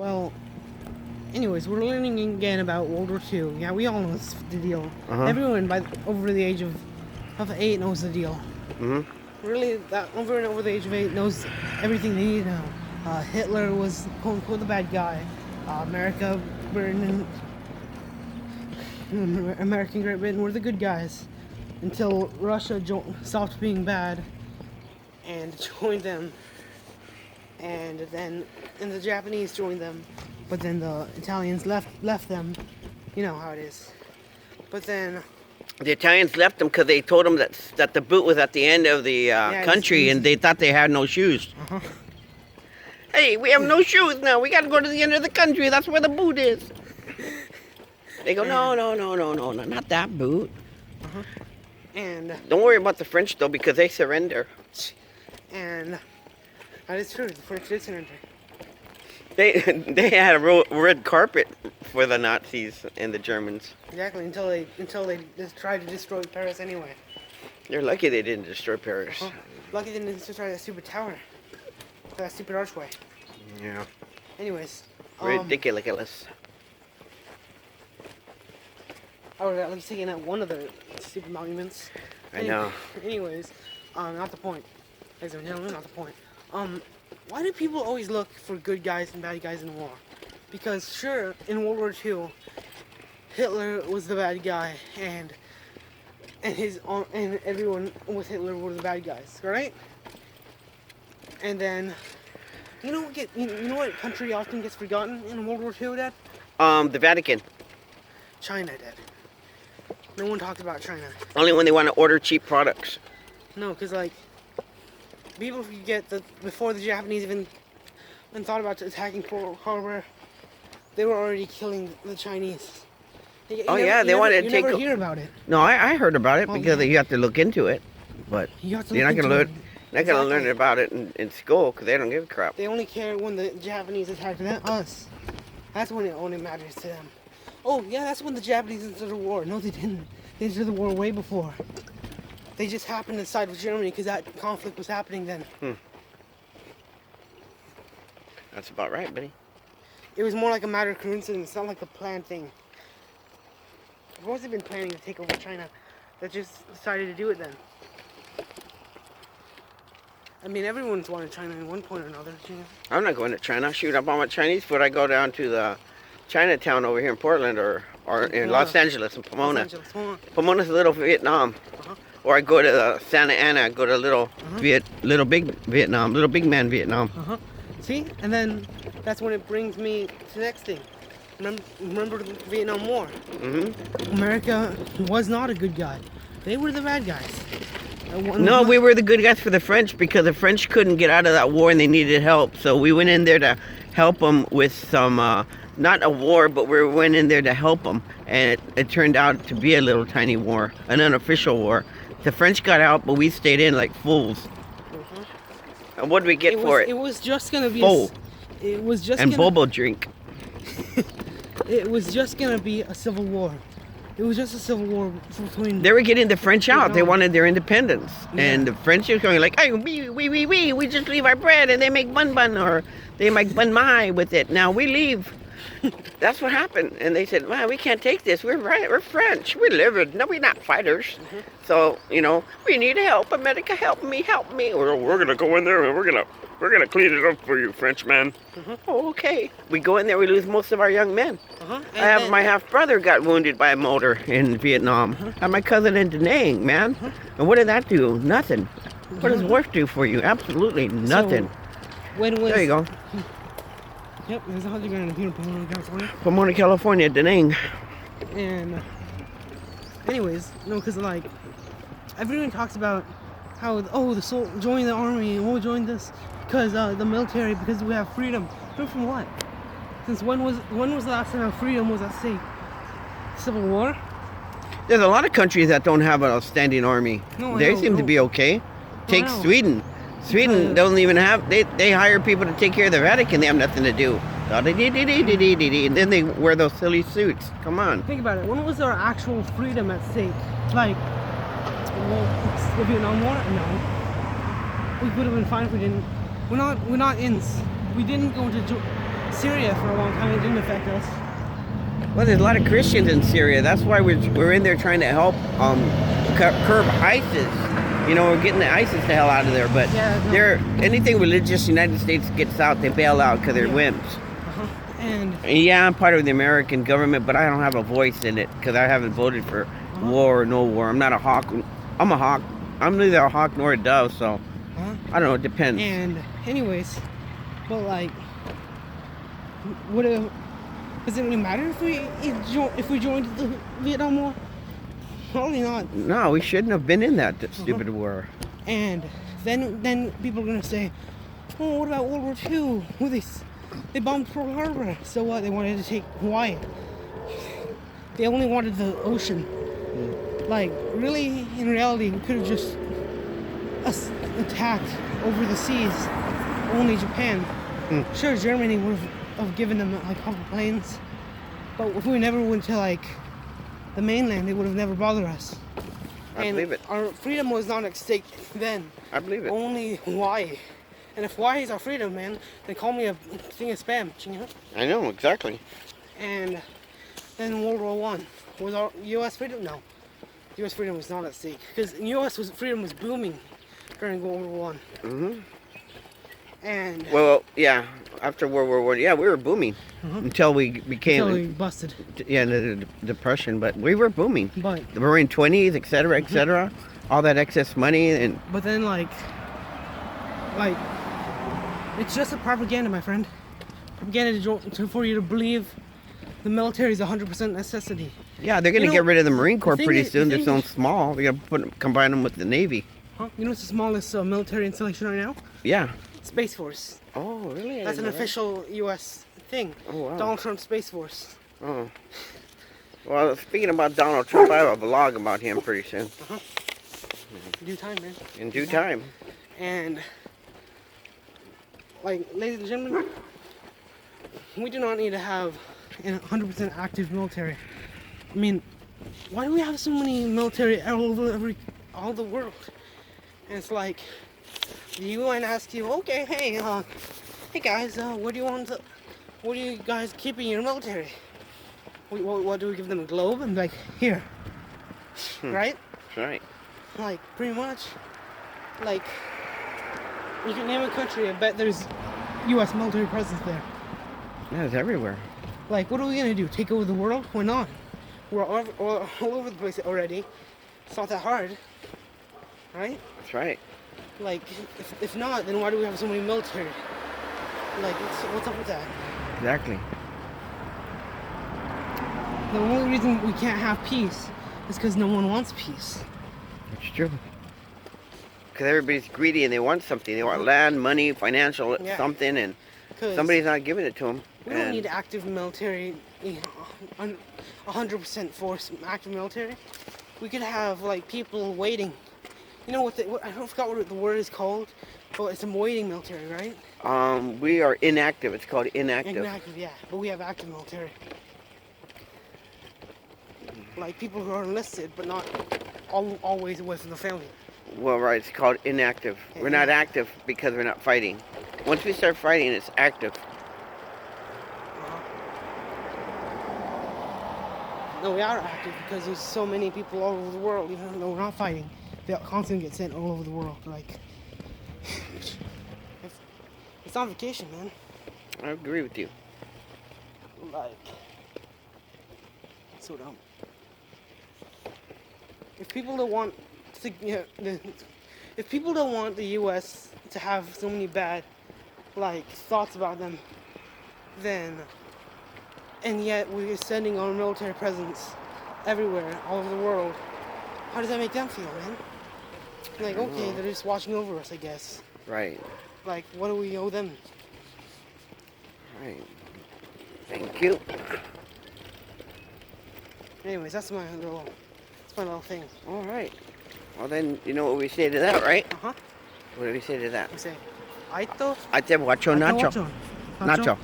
Well, anyways, we're learning again about World War II. Yeah, we all know the deal. Everyone over the age of 8 knows the deal. Really, that over the age of 8 knows everything they need to know. Hitler was quote unquote the bad guy. America, Britain, and American Great Britain were the good guys until Russia stopped being bad and joined them. And the Japanese joined them, but then the Italians left them. You know how it is. But then the Italians left them because they told them that the boot was at the end of the country, and they thought they had no shoes. Hey, we have no shoes now. We got to go to the end of the country. That's where the boot is. They go, no, not that boot. And don't worry about the French though, because they surrender. And that is true. The French did surrender. They had a red carpet for the Nazis and the Germans. Exactly, until they just tried to destroy Paris anyway. You're lucky they didn't destroy Paris. Lucky they didn't destroy that stupid tower. That stupid archway. Yeah. Anyways. Ridiculous. I would at least taken out one of the stupid monuments. I know. Anyways, not the point. Ladies and gentlemen, not the point. Why do people always look for good guys and bad guys in war? Because sure, in World War II, Hitler was the bad guy, and everyone with Hitler were the bad guys, right? And then, you know what country often gets forgotten in World War II, Dad? The Vatican. China, Dad. No one talks about China. Only when they want to order cheap products. No, because like, people forget that before the Japanese even thought about attacking Pearl Harbor, they were already killing the Chinese. They wanted to take. You never hear about it. No, I heard about it because you have to look into it, but you're not going to learn. Not going to learn about it in school because they don't give a crap. They only care when the Japanese attacked us. That's when it only matters to them. Oh yeah, that's when the Japanese entered the war. No, they didn't. They entered the war way before. They just happened to side with Germany because that conflict was happening then. That's about right, buddy. It was more like a matter of coincidence, not like a planned thing. I've always been planning to take over China. They just decided to do it then. I mean, everyone's wanted China at one point or another. I'm not going to China. Shoot, I want Chinese food. I go down to the Chinatown over here in Portland or in Los Angeles, in Pomona. Pomona's a little Vietnam. Or I go to Santa Ana, I go to little big Vietnam, little big man Vietnam. See? And then that's when it brings me to the next thing. Remember the Vietnam War? America was not a good guy. They were the bad guys. No, we were the good guys for the French because the French couldn't get out of that war and they needed help. So we went in there to help them with some, not a war, but we went in there to help them. And it turned out to be a little tiny war, an unofficial war. The French got out, but we stayed in like fools. And what did we get for it? It was just going to be it was just and bobo drink. It was just going to be a civil war. It was just a civil war between... They were getting the French out. They wanted their independence. Yeah. And the French were going like, hey, we just leave our bread and they make bun or they make bun mai with it. Now we leave. That's what happened. And they said, man, we can't take this. We're French. We're living. No, we're not fighters. So, we need help. America, help me. We're going to go in there and we're going to clean it up for you, Frenchman. Oh, okay. We go in there, we lose most of our young men. My half-brother got wounded by a motor in Vietnam. And my cousin in Da Nang, man. And what did that do? Nothing. What does war do for you? Absolutely nothing. So, there you go. Yep, there's a 100 grand here in Pomona, California. Pomona, California, Da Nang. And, anyways, because like, everyone talks about how, join the army, join this, because the military, because we have freedom. Freedom from what? Since when was the last time our freedom was at stake? Civil War? There's a lot of countries that don't have a standing army. They seem to be okay. Take Sweden. Sweden don't even have, they hire people to take care of the Vatican. They have nothing to do. And then they wear those silly suits. Come on. Think about it. When was our actual freedom at stake? Like, the Vietnam War? No. We would have been fine if we didn't. We didn't go into Syria for a long time. It didn't affect us. Well, there's a lot of Christians in Syria. That's why we're in there trying to help curb ISIS. You know, we're getting the ISIS the hell out of there. But they're anything religious. United States gets out, they bail out because they're wimps. And yeah, I'm part of the American government, but I don't have a voice in it because I haven't voted for war or no war. I'm not a hawk. I'm a hawk. I'm neither a hawk nor a dove. So I don't know. It depends. And anyways, but like, does it really matter if we joined the Vietnam War? Probably not. No, we shouldn't have been in that stupid war. And then people are gonna say, oh, what about World War II? They bombed Pearl Harbor. So what? They wanted to take Hawaii. They only wanted the ocean. Like, really, in reality, we could have just attacked over the seas, only Japan. Sure, Germany would have given them like a couple planes, but if we never went to like the mainland, they would have never bothered us. I believe it. Our freedom was not at stake then. I believe it. Only Hawaii. And if Hawaii is our freedom, man, then call me a thing of spam, you know? I know, exactly. And then World War I. Was our U.S. freedom? No. U.S. freedom was not at stake. Because U.S. freedom was booming during World War I. And... Well, yeah, after World War I, yeah, we were booming. Until we became... Until we busted. Yeah, the Depression, but we were booming. But... The Roaring 20s, et cetera, all that excess money and... But then, like... It's just a propaganda, my friend. Propaganda for you to believe the military is 100% necessity. Yeah, they're going to get rid of the Marine Corps pretty soon. They're so small. They're going to combine them with the Navy. Huh? You know what's the smallest military installation right now? Yeah. Space Force. Oh, really? That's an official U.S. thing. Oh, wow. Donald Trump Space Force. Oh. Well, speaking about Donald Trump, I have a vlog about him pretty soon. In due time, man. In due time. And... like, ladies and gentlemen, we do not need to have a 100% active military. I mean, why do we have so many military all over all the world? And it's like, the UN asks you, okay, hey guys, what do you guys keep in your military? What do we give them, a globe? And like, here, right? Right. Like, pretty much, like, you can name a country, I bet there's U.S. military presence there. Yeah, it's everywhere. Like, what are we gonna do? Take over the world? Why not? We're all over the place already. It's not that hard, right? That's right. Like, if not, then why do we have so many military? Like, what's up with that? Exactly. The only reason we can't have peace is because no one wants peace. That's true. Because everybody's greedy and they want something. They want land, money, financial something, and somebody's not giving it to them. We don't need active military, 100% force, active military. We could have like people waiting. You know I forgot what the word is called, but it's a waiting military, right? We are inactive. It's called inactive. Inactive, yeah. But we have active military. Like people who are enlisted, but not always away from the family. Well, right. It's called inactive. We're not active because we're not fighting. Once we start fighting, it's active. No, we are active because there's so many people all over the world. Even though we're not fighting, they constantly get sent all over the world. Like, it's on vacation, man. I agree with you. Like, so dumb. If people don't want if people don't want the U.S. to have so many bad, like, thoughts about them, then, and yet we're sending our military presence everywhere, all over the world, how does that make them feel, man? Like, okay, they're just watching over us, I guess. Right. Like, what do we owe them? Right. Thank you. Anyways, that's my little thing. All right. Well, then, you know what we say to that, right? Uh-huh. What do we say to that? We say, Aito. Aite guacho nacho. Nacho. Nacho.